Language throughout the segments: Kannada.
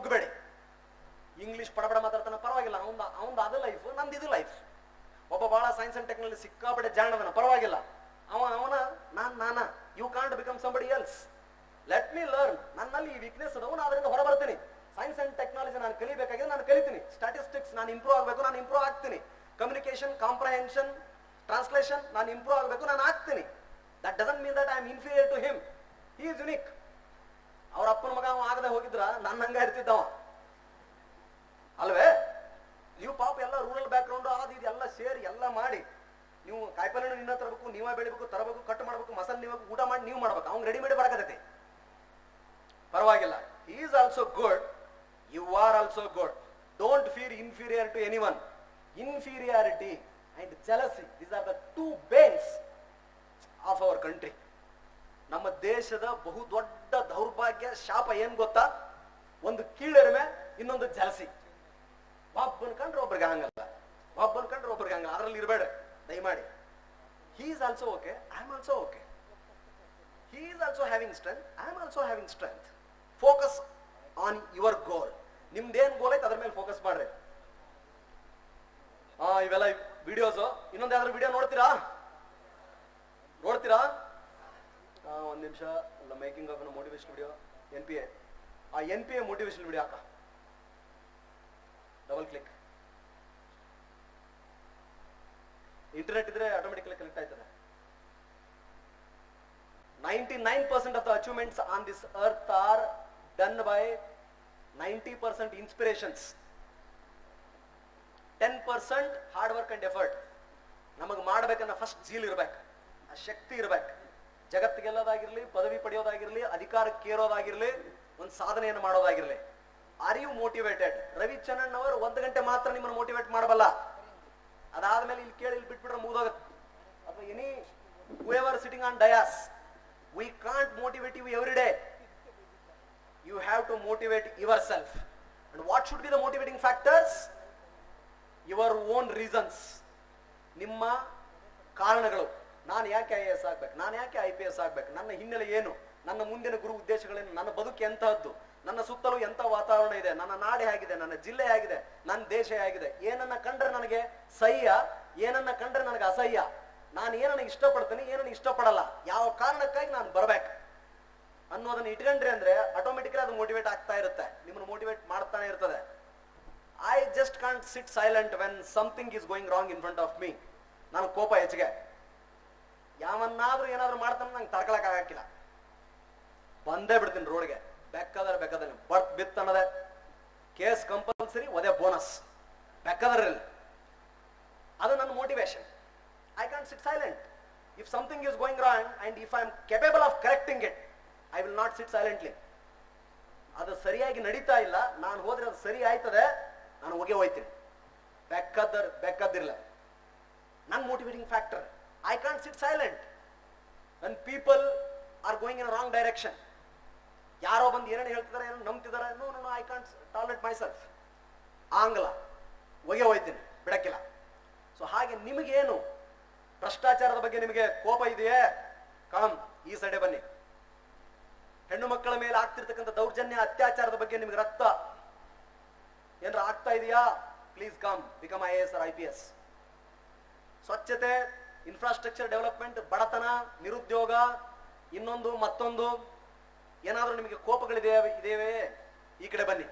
ಕುಗ್ಬೇಡಿ. ಇಂಗ್ಲಿಷ್ ಪಡಬಡ ಮಾತಾಡ್ತಾನ, ಪರವಾಗಿಲ್ಲ, ಅವಂದು ಅದು ಲೈಫ್, ನಂದು ಇದು ಲೈಫ್. ಒಬ್ಬ ಬಹಳ ಸೈನ್ಸ್ ಅಂಡ್ ಟೆಕ್ನಾಲಜಿ ಸಿಕ್ಕಾಪಟ್ಟೆ ಜಾಣದನ, ಪರವಾಗಿಲ್ಲ, ಅವನ ನಾನ. You can't become somebody else. Let me learn. ನನ್ನಲ್ಲಿ ಈ ವೀಕ್ನೆಸ್ ಅದಾವ, ನಾನು ಅದರಿಂದ ಹೊರ ಬರ್ತೀನಿ. ಸೈನ್ಸ್ ಅಂಡ್ ಟೆಕ್ನಾಲಜಿ ನಾನು ಕಲಿಬೇಕಾಗಿದೆ, ನಾನು ಕಲಿತೀನಿ. ಸ್ಟಾಟಿಸ್ಟಿಕ್ಸ್ ನಾನು ಇಂಪ್ರೂವ್ ಆಗಬೇಕು, ನಾನು ಇಂಪ್ರೂವ್ ಆಗ್ತೀನಿ. ಕಮ್ಯುನಿಕೇಶನ್, ಕಾಂಪ್ರಹೆನ್ಷನ್, ಟ್ರಾನ್ಸ್ಲೇಷನ್ ನಾನು ಇಂಪ್ರೂವ್ ಆಗಬೇಕು, ನಾನು ಆಗ್ತೀನಿ. That doesn't mean that I am inferior to him. He is unique. ಅವ್ರ ಅಪ್ಪನ ಮಗ ಅವ ಆಗದೆ ಹೋಗಿದ್ರ ನನ್ನ ಹಂಗ ಇರ್ತಿದ್ದವ ಅಲ್ವೇ? ನೀವು ಪಾಪ ಎಲ್ಲ ರೂರಲ್ ಬ್ಯಾಕ್ ಗ್ರೌಂಡ್ ಅದು ಇದೆಲ್ಲ ಸೇರಿ ಎಲ್ಲ ಮಾಡಿ ನೀವು ಕಾಯಿಪಲ್ಲೆ ನಿನ್ನ ತರಬೇಕು, ನೀವೇ ಬೆಳಿಬೇಕು, ತರಬೇಕು, ಕಟ್ ಮಾಡ್ಬೇಕು, ಮಸಾಲೆ ನೀವು ಊಟ ಮಾಡಿ ನೀವು ಮಾಡ್ಬೇಕು. ಅವ್ನು ರೆಡಿಮೇಡ್ ಬರಕತೈತಿ, ಪರವಾಗಿಲ್ಲ. He is also good, you are also good. Don't feel inferior to anyone. Inferiority and jealousy, these are the two banes of our country. ನಮ್ಮ ದೇಶದ ಬಹು ದೊಡ್ಡ ದೌರ್ಭಾಗ್ಯ, ಶಾಪ ಏನ್ ಗೊತ್ತಾ? ಒಂದು ಕೀಳೆರಿಮೆ, ಇನ್ನೊಂದು ಜಲಸಿ. ಒಬ್ಬನ್ ಕಂಡ್ರೆ ಒಬ್ರಿಗೆ ಹಂಗಲ್ಲ, ಒಬ್ಬನ್ ಕಂಡ್ರೆ ಒಬ್ರಿಗೆ ಹಂಗಲ್ಲ. ಅದ್ರಲ್ಲಿ ಇರಬೇಡ ದಯಮಾಡಿ. He is also okay, I am also okay. He is also having strength, I am also having strength. Focus on your goal. ನಿಮ್ದೇನ್ ಗೋಲ್ ಐತೆ ಅದ್ರ ಮೇಲೆ ಫೋಕಸ್ ಮಾಡ್ರಿ. ಇವೆಲ್ಲ ವಿಡಿಯೋಸ್, ಇನ್ನೊಂದು ಯಾವ್ದಾದ್ರು ವಿಡಿಯೋ ನೋಡ್ತೀರಾ? ಒಂದ್ ನಿಮಿಷ. Making of motivation video, NPA. ಆ NPA ಮೋಟಿವೇಶನ್ ವಿಡಿಯೋ ಹಾಕ, ಡಬಲ್ ಕ್ಲಿಕ್. ಇಂಟರ್ನೆಟ್ ಇದ್ರೆ ಆಟೋಮೆಟಿಕಲಿ ಕನೆಕ್ಟ್ ಆಯ್ತದೆ. 99% of the achievements on this earth are done by 90% inspirations. 10% hard work and effort. ನಮಗೆ ಮಾಡ್ಬೇಕನ್ನ ಫಸ್ಟ್ ಜೀಲ್ ಇರ್ಬೇಕು, ಆ ಶಕ್ತಿ ಇರ್ಬೇಕು. ಜಗತ್ತಿಗೆಲ್ಲದಾಗಿರ್ಲಿ, ಪದವಿ ಪಡೆಯೋದಾಗಿರ್ಲಿ, ಅಧಿಕಾರಕ್ಕೇರೋದಾಗಿರ್ಲಿ, ಒಂದು ಸಾಧನೆಯನ್ನು ಮಾಡೋದಾಗಿರ್ಲಿ. Are you motivated? ರವಿಚಂದ್ರನ್ ಅವರು 1 ಗಂಟೆ ಮಾತ್ರ ನಿಮ್ಮನ್ನು ಮೋಟಿವೇಟ್ ಮಾಡಬಲ್ಲ. ಅದಾದ್ಮೇಲೆ ಇಲ್ಲಿ ಕೇಳಿ ಇಲ್ಲಿ ಬಿಟ್ಬಿಟ್ರೆ ಮುಗಿದೋಗುತ್ತೆ. ಅಥವಾ any whoever sitting on dais, we can't motivate you every day. You have to motivate yourself. And what should be the motivating factors? Your own reasons. ನಿಮ್ಮ ಕಾರಣಗಳು. ನಾನು ಯಾಕೆ IAS ಆಗ್ಬೇಕು, ನಾನು ಯಾಕೆ IPS ಆಗ್ಬೇಕು, ನನ್ನ ಹಿನ್ನೆಲೆ ಏನು, ನನ್ನ ಮುಂದಿನ ಗುರು ಉದ್ದೇಶಗಳೇನು, ನನ್ನ ಬದುಕು ಎಂತಹದ್ದು, ನನ್ನ ಸುತ್ತಲೂ ಎಂತ ವಾತಾವರಣ ಇದೆ, ನನ್ನ ನಾಡೆ ಹೇಗಿದೆ, ನನ್ನ ಜಿಲ್ಲೆ ಹೇಗಿದೆ, ನನ್ನ ದೇಶ ಹೇಗಿದೆ, ಏನನ್ನ ಕಂಡ್ರೆ ನನಗೆ ಸಹ್ಯ, ಏನನ್ನ ಕಂಡ್ರೆ ನನಗೆ ಅಸಹ್ಯ, ನಾನು ಏನನ್ನ ಇಷ್ಟಪಡ್ತೀನಿ, ಏನನ್ನ ಇಷ್ಟಪಡಲ್ಲ, ಯಾವ ಕಾರಣಕ್ಕಾಗಿ ನಾನು ಬರ್ಬೇಕು ಅನ್ನೋದನ್ನ ಇಟ್ಕೊಂಡ್ರಿ ಅಂದ್ರೆ ಆಟೋಮೆಟಿಕಲಿ ಅದು ಮೋಟಿವೇಟ್ ಆಗ್ತಾ ಇರುತ್ತೆ, ನಿಮ್ಮನ್ನು ಮೋಟಿವೇಟ್ ಮಾಡ್ತಾನೆ ಇರ್ತದೆ. I just can't sit silent when something is going wrong in front of me. ನನಗೆ ಕೋಪ ಹೆಚ್ಚಿಗೆ, ಯಾವನ್ನಾದ್ರೂ ಏನಾದ್ರು ಮಾಡ್ತಾನೆ ನಂಗೆ ತಡ್ಕೊಳಕ್ ಆಗಕ್ಕಿಲ್ಲ, ಬಂದೇ ಬಿಡ್ತೀನಿ ರೋಡ್ಗೆ. ಬೆಕ್ಕದ್ರೆ ಬರ್ತ್ ಬಿತ್ ಅನ್ನೋದೆ ಕೇಸ್ ಕಂಪಲ್ಸರಿ, ಒದೇ ಬೋನಸ್, ಬೆಕ್ಕದ್ರಲ್ಲಿ. ಅದು ನನ್ನ motivation. I can't sit silent. If something is going wrong and if I am capable of correcting it, I will not sit silently. ಅದು ಸರಿಯಾಗಿ ನಡೀತಾ ಇಲ್ಲ, ನಾನು ಹೋದ್ರೆ ಅದು ಸರಿ ಆಯ್ತದೆ, ನಾನು ಹೋಗೇ ಹೋಯ್ತೀನಿ. ಬೆಕ್ಕದ್ದಿರ್ಲ ನನ್ನ motivating factor. I can't sit silent when people are going in a wrong direction. ಯಾರೋ ಬಂದು ಏನೇನು ಹೇಳ್ತಿದ್ದಾರೆ, ಏನೋ ನಂಬ್ತಿದ್ದಾರೆ, no no no, I can't tolerate myself. ಆಂಗ್ಲ ಒಗೆ ಹೋಯ್ತೀನಿ, ಬಿಡಕ್ಕಿಲ್ಲ. ಸೊ ಹಾಗೆ ನಿಮಗೇನು ಭ್ರಷ್ಟಾಚಾರದ ಬಗ್ಗೆ ನಿಮಗೆ ಕೋಪ ಇದೆಯೇ? ಕಮ್ ಈ ಸೈಡೆ ಬನ್ನಿ. ಹೆಣ್ಣು ಮಕ್ಕಳ ಮೇಲೆ ಆಗ್ತಿರ್ತಕ್ಕಂಥ ದೌರ್ಜನ್ಯ, ಅತ್ಯಾಚಾರದ ಬಗ್ಗೆ ನಿಮ್ಗೆ ರಕ್ತ ಏನಾರ ಆಗ್ತಾ ಇದೆಯಾ? Please come, become IAS or IPS. ಸ್ವಚ್ಛತೆ, ಇನ್ಫ್ರಾಸ್ಟ್ರಕ್ಚರ್ ಡೆವಲಪ್ಮೆಂಟ್, ಬಡತನ, ನಿರುದ್ಯೋಗ, ಇನ್ನೊಂದು ಮತ್ತೊಂದು ಏನಾದ್ರೂ ನಿಮಗೆ ಕೋಪಗಳಿದೇವೆ, ಈ ಕಡೆ ಬನ್ನಿ.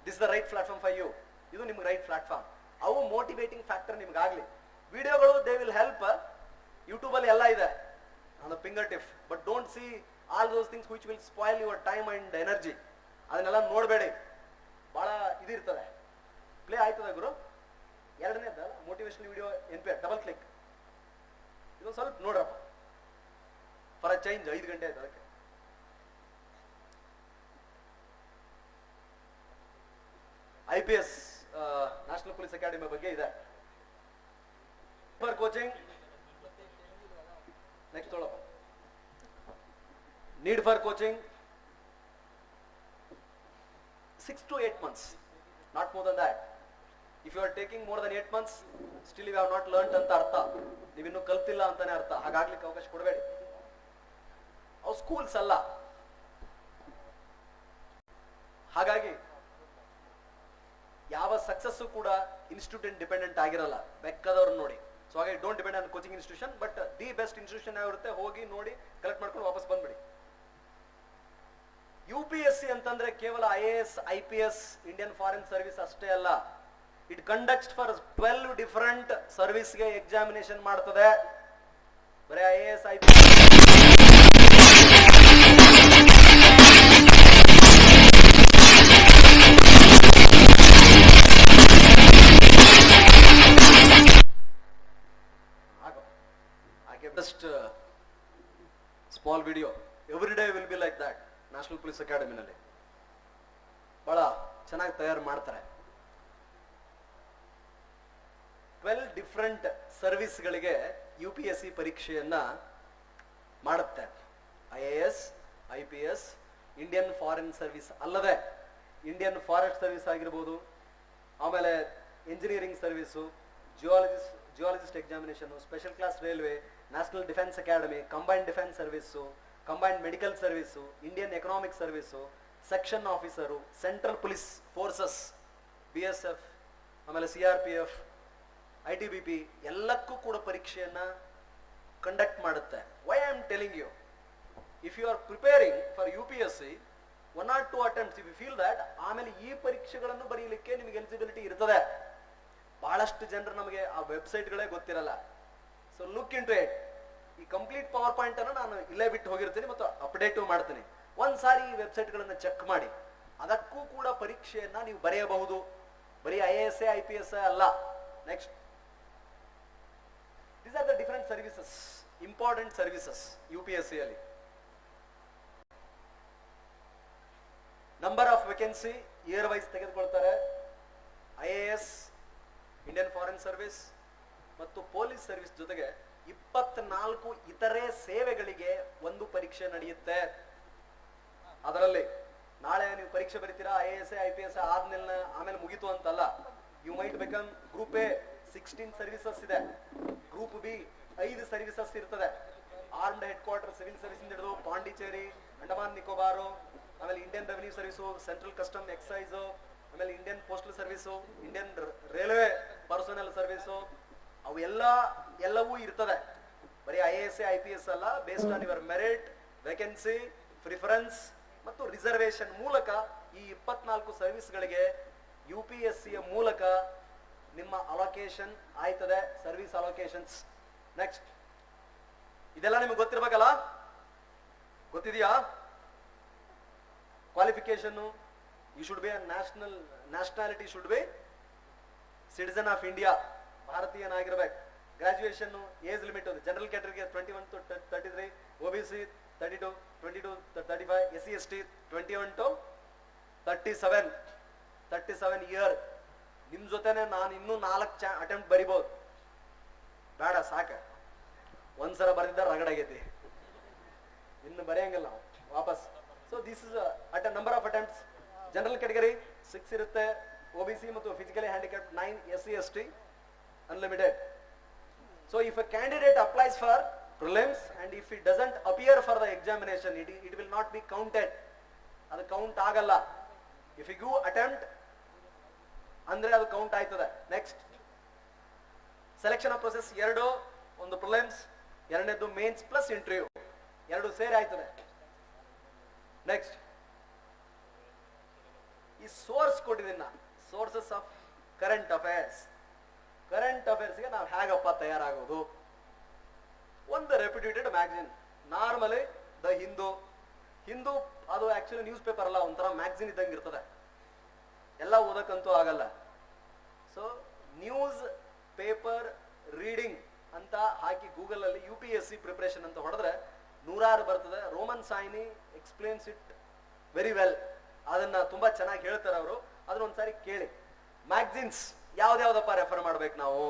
This the right platform for you. ಇದು ನಿಮ್ಗೆ ರೈಟ್ ಪ್ಲಾಟ್ಫಾರ್ಮ್. ಅವು ಮೋಟಿವೇಟಿಂಗ್ ಫ್ಯಾಕ್ಟರ್ ನಿಮ್ಗಾಗ್ಲಿ. ವಿಡಿಯೋಗಳು ದೇ ವಿಲ್ ಹೆಲ್ಪ್. ಯೂಟ್ಯೂಬ್ ಅಲ್ಲಿ ಎಲ್ಲ ಇದೆ on the fingertip. But don't see all those things which will spoil your time and energy. ಅದನ್ನೆಲ್ಲ ನೋಡಬೇಡಿ, ಬಹಳ ಇದಿರ್ತದೆ. ಪ್ಲೇ ಆಯ್ತದ ಗುರು? ಎರಡನೇದ motivational video NPA, double click. ಇದೊಂದು ಸ್ವಲ್ಪ ನೋಡ್ರಪ್ಪ, ಫಾರ್ ಅ ಚೇಂಜ್. 5 ಗಂಟೆ ಆಯ್ತು ಅದಕ್ಕೆ. IPS ನ್ಯಾಷನಲ್ ಪೊಲೀಸ್ ಅಕಾಡೆಮಿ ಬಗ್ಗೆ ಇದೆ. ಫಾರ್ ಕೋಚಿಂಗ್ ನೆಕ್ಸ್ಟ್ ತೊಳಪ್ಪ. Need for coaching 6 to 8 months, not more than that. If you are taking more than 8 months, still you have not learned ಅಂತ ಅರ್ಥ, ನೀವಿನ್ನೂ ಕಲ್ತಿಲ್ಲ ಅಂತಾನೆ ಅರ್ಥ. ಹಾಗಾಗ್ಲಿಕ್ಕೆ ಅವಕಾಶ ಕೊಡಬೇಡಿ. ಅವು ಸ್ಕೂಲ್ಸ್ ಅಲ್ಲ. ಹಾಗಾಗಿ ಸಕ್ಸಸ್ ಕೂಡ ಇನ್ಸ್ಟಿಟ್ಯೂಟ್ ಡಿಪೆಂಡೆಂಟ್ ಆಗಿರಲ್ಲ, ಬೆಕ್ಕದವ್ರು ನೋಡಿ. ಸೊ ಹಾಗೆ don't depend on coaching institution, but the best institution ಯಾವಿರುತ್ತೆ ಹೋಗಿ ನೋಡಿ ಕಲೆಕ್ಟ್ ಮಾಡ್ಕೊಂಡು ವಾಪಸ್ ಬಂದ್ಬಿಡಿ. UPSC ಅಂತಂದ್ರೆ ಕೇವಲ IAS IPS Indian foreign service ಅಷ್ಟೇ ಅಲ್ಲ, ಇಟ್ ಕಂಡಕ್ಟ್ಸ್ ಫಾರ್ 12 ಡಿಫರೆಂಟ್ ಸರ್ವಿಸ್ಗೆ ಎಕ್ಸಾಮಿನೇಷನ್ ಮಾಡ್ತದೆ. ಬರೀ IAS IPS just small video every day will be like that. National police ಅಕಾಡೆಮಿನಲ್ಲಿ ಬಹಳ ಚೆನ್ನಾಗಿ ತಯಾರು ಮಾಡ್ತಾರೆ. 12 ಡಿಫರೆಂಟ್ ಸರ್ವಿಸ್ಗಳಿಗೆ UPSC ಪರೀಕ್ಷೆಯನ್ನ ಮಾಡುತ್ತೆ. IAS IPS Indian foreign service ಅಲ್ಲದೆ ಇಂಡಿಯನ್ ಫಾರೆಸ್ಟ್ ಸರ್ವಿಸ್ ಆಗಿರ್ಬೋದು, ಆಮೇಲೆ engineering service, geologist examination, special class railway, national defence academy, combined defence service, combined medical service, Indian economic service, section officer, central police forces, BSF, ಆಮೇಲೆ CRPF, ITBP ಎಲ್ಲಕ್ಕೂ ಕೂಡ ಪರೀಕ್ಷೆಯನ್ನ ಕಂಡಕ್ಟ್ ಮಾಡುತ್ತೆ. Why I am telling you, if you are preparing for UPSC 1 or 2 attempts, if you feel that ಆಮೇಲೆ ಈ ಪರೀಕ್ಷೆಗಳನ್ನು ಬರೆಯಲಿಕ್ಕೆ ನಿಮಗೆ ಎಲಿಜಿಬಿಲಿಟಿ ಇರ್ತದೆ. ಬಹಳಷ್ಟು ಜನರು ನಮಗೆ ಆ ವೆಬ್ಸೈಟ್ಗಳೇ ಗೊತ್ತಿರಲ್ಲ. So look into it. ಈ ಕಂಪ್ಲೀಟ್ ಪವರ್ ಪಾಯಿಂಟ್ ಅನ್ನು ನಾನು ಇಲ್ಲೇ ಬಿಟ್ಟು ಹೋಗಿರ್ತೀನಿ ಮತ್ತು ಅಪ್ಡೇಟ್ ಮಾಡ್ತೀನಿ. ಒಂದ್ಸಾರಿ ಈ ವೆಬ್ಸೈಟ್ಗಳನ್ನ ಚೆಕ್ ಮಾಡಿ, ಅದಕ್ಕೂ ಕೂಡ ಪರೀಕ್ಷೆಯನ್ನ ನೀವು ಬರೆಯಬಹುದು. ಬರೀ IAS IPS ಅಲ್ಲ. Next, these are the different services, important services UPSC ಅಲ್ಲಿ. Number of vacancy year wise ತೆಗೆದುಕೊಳ್ತಾರೆ. IAS ಇಂಡಿಯನ್ ಫಾರಿನ್ ಸರ್ವಿಸ್ ಮತ್ತು ಪೊಲೀಸ್ ಸರ್ವಿಸ್ ಜೊತೆಗೆ 24 ಇತರೆ ಸೇವೆಗಳಿಗೆ ಒಂದು ಪರೀಕ್ಷೆ ನಡೆಯುತ್ತೆ. ಅದರಲ್ಲಿ ನಾಳೆ ನೀವು ಪರೀಕ್ಷೆ ಬರೀತೀರಾ, IAS IPS ಆದ್ಮೇಲೆ ಆಮೇಲೆ ಮುಗಿತು ಅಂತಲ್ಲ. You might become group A 16 services ಇದೆ, ಗ್ರೂಪ್ B 5 ಸರ್ವಿಸಸ್ ಇರ್ತದೆ. Armed headquarter civil service ಇಂದ ಹಿಡಿದು ಪಾಂಡಿಚೇರಿ, ಅಂಡಮಾನ್ ನಿಕೋಬಾರು, ಆಮೇಲೆ Indian revenue service, central custom excise, ಆಮೇಲೆ Indian postal service, Indian railway personnel service, ಅವು ಎಲ್ಲವೂ ಇರ್ತದೆ. ಬರೀ IAS IPS ಅಲ್ಲ, based on your merit, vacancy, preference ಮತ್ತು ರಿಸರ್ವೇಶನ್ ಮೂಲಕ ಈ 24 ಸರ್ವಿಸ್ಗಳಿಗೆ UPSC ಮೂಲಕ ನಿಮ್ಮ ಅಲೋಕೇಶನ್ ಆಯ್ತದೆ, ಸರ್ವಿಸ್ ಅಲೋಕೇಶನ್ಸ್. ನೆಕ್ಸ್ಟ್, ಇದೆಲ್ಲ ನಿಮಗೆ ಗೊತ್ತಿರ್ಬೇಕಲ್ಲ, ಗೊತ್ತಿದೆಯಾ? Qualification, you should be nationality should be citizen of India, ಭಾರತೀಯನಾಗಿರ್ಬೇಕು. ಗ್ರಾಜುಯೇಷನ್ ಏಜ್ ಲಿಮಿಟ್ ಜನರಲ್ ಕ್ಯಾಟಗರಿಗೆ 21 to 33, OBC 32, 22 to 35, SC ST 21 to 37 year. ನಿಮ್ ಜೊತೆನೆ ನಾನು ಇನ್ನೂ 4 ಅಟೆಂಪ್ಟ್ ಬರಿಬಹುದು. ಬೇಡ, ಸಾಕ, ಒಂದ್ಸಲ ಬರೆದಿದ್ದ ರಗಡಾಗೈತಿ, ಇನ್ನು ಬರೆಯಂಗಿಲ್ಲ ವಾಪಸ್. So this is at number of attempts. General category 6 ಇರುತ್ತೆ, OBC ಮತ್ತು physically handicapped 9, SC ST unlimited. So if a candidate applies for prelims and if it doesn't appear for the examination, it will not be counted. ಅದು ಕೌಂಟ್ ಆಗಲ್ಲ. If you attempt ಅಂದ್ರೆ ಅದು ಕೌಂಟ್ ಆಯ್ತದೆ. ನೆಕ್ಸ್ಟ್, ಸೆಲೆಕ್ಷನ್ ಆಫ್ ಪ್ರೊಸೆಸ್ 2, ಒಂದು ಪ್ರಿಲಿಮ್ಸ್, ಎರಡನೇದು ಮೇನ್ಸ್ ಪ್ಲಸ್ ಇಂಟರ್ವ್ಯೂ, 2 ಸೇರಿ ಆಯ್ತದೆ. ನೆಕ್ಸ್ಟ್, ಈ ಸೋರ್ಸ್ ಕೊಟ್ಟಿದ್ದೀನ, sources of current affairs. Current ಅಫೇರ್ಸ್ಗೆ ನಾವು ಹೇಗಪ್ಪ ತಯಾರಾಗೋದು? ಒಂದು reputed magazine, normally the Hindu ಅದು ಆಕ್ಚುಲಿ ನ್ಯೂಸ್ ಪೇಪರ್ ಅಲ್ಲ, ಒಂಥರ ಮ್ಯಾಗಝಿನ್ ಇದ್ದಂಗೆ ಇರ್ತದೆ, ಎಲ್ಲ ಓದಕ್ಕಂತೂ ಆಗಲ್ಲ. ಸೊ ನ್ಯೂಸ್ ಪೇಪರ್ ರೀಡಿಂಗ್ ಅಂತ ಹಾಕಿ ಗೂಗಲ್ ಅಲ್ಲಿ UPSC ಪ್ರಿಪರೇಷನ್ ಅಂತ ಹೊಡೆದ್ರೆ 100 ಬರ್ತದೆ. Roman Saini explains it very well, ಅದನ್ನ ತುಂಬಾ ಚೆನ್ನಾಗಿ ಹೇಳ್ತಾರೆ ಅವರು, ಅದನ್ನ ಒಂದ್ಸಾರಿ ಕೇಳಿ. ಮ್ಯಾಗಝಿನ್ಸ್ ಯಾವ್ದಾವ್ದಪ್ಪ ರೆಫರ್ ಮಾಡ್ಬೇಕು ನಾವು?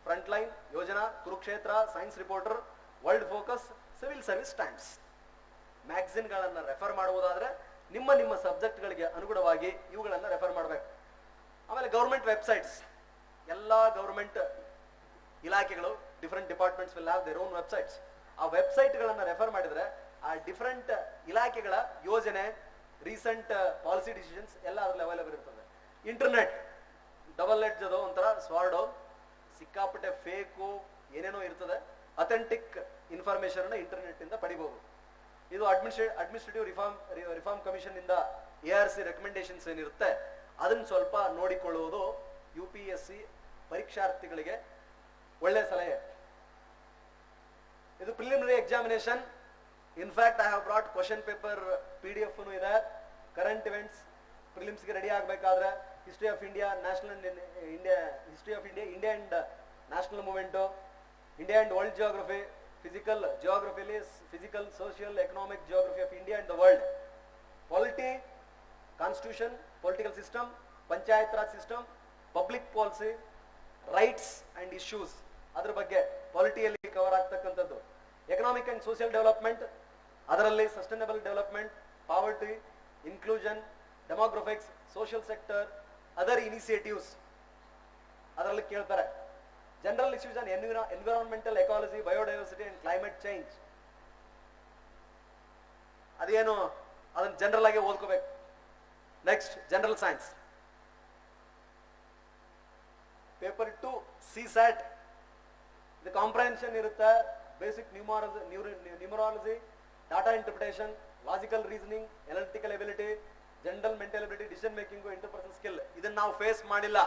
Frontline, Yojana, Kurukshetra, science reporter, world focus, civil service times. ಮ್ಯಾಗಝಿನ್ಗಳನ್ನ ರೆಫರ್ ಮಾಡುವುದಾದ್ರೆ ನಿಮ್ಮ ಸಬ್ಜೆಕ್ಟ್ಗಳಿಗೆ ಅನುಗುಣವಾಗಿ ಇವುಗಳನ್ನ ರೆಫರ್ ಮಾಡಬೇಕು. ಆಮೇಲೆ ಗೌರ್ಮೆಂಟ್ ವೆಬ್ಸೈಟ್ಸ್, ಎಲ್ಲಾ ಗೌರ್ಮೆಂಟ್ ಇಲಾಖೆಗಳು, different departments will have their own websites. ಆ ವೆಬ್ಸೈಟ್ಗಳನ್ನ ರೆಫರ್ ಮಾಡಿದ್ರೆ ಆ ಡಿಫರೆಂಟ್ ಇಲಾಖೆಗಳ ಯೋಜನೆ, ರೀಸೆಂಟ್ ಪಾಲಿಸಿ ಡಿಸಿಷನ್ಸ್ ಎಲ್ಲ ಅದರಲ್ಲಿ ಅವೈಲೇಬಲ್ ಇರ್ತದೆ. ಇಂಟರ್ನೆಟ್, ಡಬಲ್ ಎಡ್ಜ್ ಅದು ಒಂಥರ ಸ್ವಾರ್ಡು, ಸಿಕ್ಕಾಪಟ್ಟೆ ಫೇಕು ಏನೇನೋ ಇರ್ತದೆ. ಅಥೆಂಟಿಕ್ ಇನ್ಫಾರ್ಮೇಶನ್ ಅನ್ನ ಇಂಟರ್ನೆಟ್ ಇಂದ ಪಡಿಬಹುದು. ಇದು ಅಡ್ಮಿನಿಸ್ಟ್ರೇಟಿವ್ ರಿಫಾರ್ಮ್ ಕಮಿಷನ್ ಇಂದ ARC ರೆಕಮೆಂಡೇಶನ್ಸ್ ಏನಿರುತ್ತೆ ಅದನ್ನ ಸ್ವಲ್ಪ ನೋಡಿಕೊಳ್ಳುವುದು UPSC ಪರೀಕ್ಷಾರ್ಥಿಗಳಿಗೆ ಒಳ್ಳೆ ಸಲಹೆ. ಇದು preliminary examination. In fact I have brought question paper PDF ಇದೆ. ಕರೆಂಟ್ ಇವೆಂಟ್ಸ್ ಪ್ರಿಲಿಮ್ಸ್ಗೆ ರೆಡಿ ಆಗಬೇಕಾದ್ರೆ history of India, India and national movement, India and world geography, physical ಜಿಯೋಗ್ರಫಿಲಿ physical, social, economic geography of India and the world, polity, constitution, political system, Panchayat Raj system, public policy, rights and issues ಅದ್ರ ಬಗ್ಗೆ ಪಾಲಿಟಿಯಲ್ಲಿ ಕವರ್ ಆಗ್ತಕ್ಕಂಥದ್ದು. ಎಕನಾಮಿಕ್ ಅಂಡ್ ಸೋಷಿಯಲ್ ಡೆವಲಪ್ಮೆಂಟ್, ಅದರಲ್ಲಿ sustainable development, poverty, inclusion, demographics, social sector, other initiatives ಅದರಲ್ಲಿ ಕೇಳ್ತಾರೆ. General issues and environmental ecology, biodiversity and climate change, ಅದೇನು ಅದನ್ನ ಜನರಲ್ ಆಗಿ ಓದ್ಕೋಬೇಕು. Next general science. Paper 2 CSAT, ಇದು ಕಾಂಪ್ರಹೆನ್ಷನ್ ಇರುತ್ತೆ. Basic numerology, data interpretation, logical reasoning, analytical ability, general mental ability, decision making, interpersonal skill. ಇದನ್ನ ನಾವು ಫೇಸ್ ಮಾಡಿಲ್ಲ.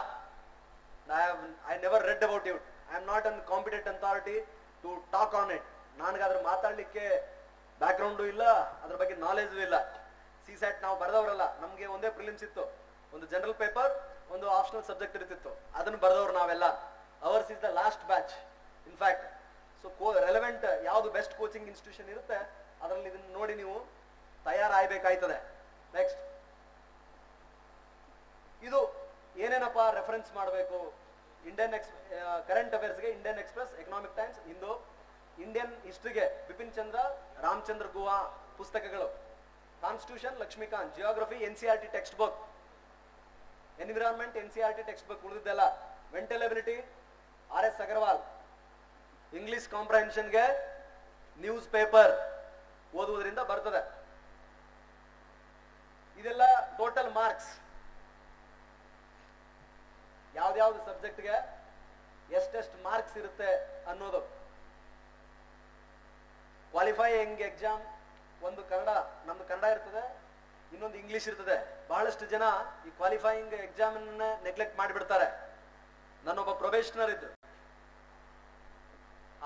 I never read about it. I am not a competent authority to talk on it. ನನಗೆ ಅದ್ರ ಮಾತಾಡ್ಲಿಕ್ಕೆ ಬ್ಯಾಕ್ಗ್ರೌಂಡು ಇಲ್ಲ, ಅದ್ರ ಬಗ್ಗೆ ನಾಲೆಜ್ ಇಲ್ಲ. CSAT ನಾವು ಬರೆದವರಲ್ಲ. ನಮ್ಗೆ ಒಂದೇ ಪ್ರಿಲಿಮ್ಸ್ ಇತ್ತು, ಒಂದು ಜನರಲ್ ಪೇಪರ್, ಒಂದು ಆಪ್ಷನಲ್ ಸಬ್ಜೆಕ್ಟ್ ಇರ್ತಿತ್ತು. ಅದನ್ನು ಬರೆದವ್ರು ನಾವೆಲ್ಲ. Ours is the last batch in fact. So relevant ಯಾವ್ದು ಬೆಸ್ಟ್ ಕೋಚಿಂಗ್ ಇನ್ಸ್ಟಿಟ್ಯೂಷನ್ ಇರುತ್ತೆ ಅದರಲ್ಲಿ ಇದನ್ನ ನೋಡಿ ನೀವು ತಯಾರಾಗಬೇಕಾಯ್ತದೆ. ನೆಕ್ಸ್ಟ್, ಇದು ಏನೇನಪ್ಪ ರೆಫರೆನ್ಸ್ ಮಾಡಬೇಕು? ಕರೆಂಟ್ ಅಫೇರ್ಸ್ಗೆ Indian Express, Economic Times, Hindu. Indian ಹಿಸ್ಟ್ರಿಗೆ ಬಿಪಿನ್ ಚಂದ್ರ, ರಾಮಚಂದ್ರ ಗುಹಾ ಪುಸ್ತಕಗಳು. Constitution Laxmikanth, geography NCERT textbook, environment NCERT textbook. ಉಳಿದಿದ್ದೆಲ್ಲ mental ability RS Agarwal. English ಕಾಂಪ್ರಹೆನ್ಷನ್ಗೆ ನ್ಯೂಸ್ ಪೇಪರ್ ಓದುವುದರಿಂದ ಬರ್ತದೆ. ಇದೆಲ್ಲ ಟೋಟಲ್ ಮಾರ್ಕ್ಸ್, ಯಾವ್ದಾವ್ದು ಸಬ್ಜೆಕ್ಟ್ಗೆ ಎಷ್ಟೆಷ್ಟು ಮಾರ್ಕ್ಸ್ ಇರುತ್ತೆ ಅನ್ನೋದು. ಕ್ವಾಲಿಫೈಯಿಂಗ್ ಎಕ್ಸಾಮ್ ಒಂದು ಕನ್ನಡ, ನಮ್ದು ಕನ್ನಡ ಇರ್ತದೆ, ಇನ್ನೊಂದು ಇಂಗ್ಲಿಷ್ ಇರ್ತದೆ. ಬಹಳಷ್ಟು ಜನ ಈ ಕ್ವಾಲಿಫೈಯಿಂಗ್ ಎಕ್ಸಾಮ್ ನೆಗ್ಲೆಕ್ಟ್ ಮಾಡಿಬಿಡ್ತಾರೆ. ನನ್ನೊಬ್ಬ ಪ್ರೊಬೇಷನರ್ ಇದ್ರು,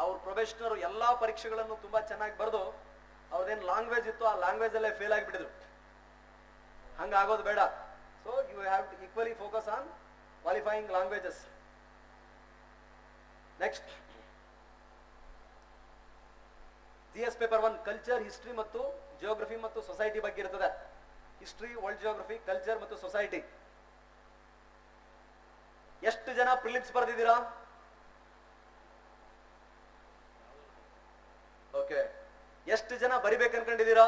ಅವ್ರ ಪ್ರೊಬೇಷನರ್ ಎಲ್ಲಾ ಪರೀಕ್ಷೆಗಳನ್ನು ತುಂಬಾ ಚೆನ್ನಾಗಿ ಬರೆದು ಅವ್ರದೇನು ಲ್ಯಾಂಗ್ವೇಜ್ ಇತ್ತು ಆ ಲ್ಯಾಂಗ್ವೇಜ್ ಅಲ್ಲೇ ಫೇಲ್ ಆಗಿಬಿಟ್ಟಿದ್ರು. ಹಂಗಾಗೋದು ಬೇಡ. So you have to equally focus on qualifying languages. Next, GS paper 1 culture, history ಮತ್ತು ಜಿಯೋಗ್ರಫಿ ಮತ್ತು ಸೊಸೈಟಿ ಬಗ್ಗೆ ಇರ್ತದೆ. ಹಿಸ್ಟ್ರಿ, ವರ್ಲ್ಡ್ ಜಿಯೋಗ್ರಫಿ, ಕಲ್ಚರ್ ಮತ್ತು ಸೊಸೈಟಿ. ಎಷ್ಟು ಜನ ಪ್ರಿಲಿಮ್ಸ್ ಬರೆದಿದ್ದೀರಾ? ಓಕೆ. ಎಷ್ಟು ಜನ ಬರಿಬೇಕು ಅನ್ಕೊಂಡಿದ್ದೀರಾ?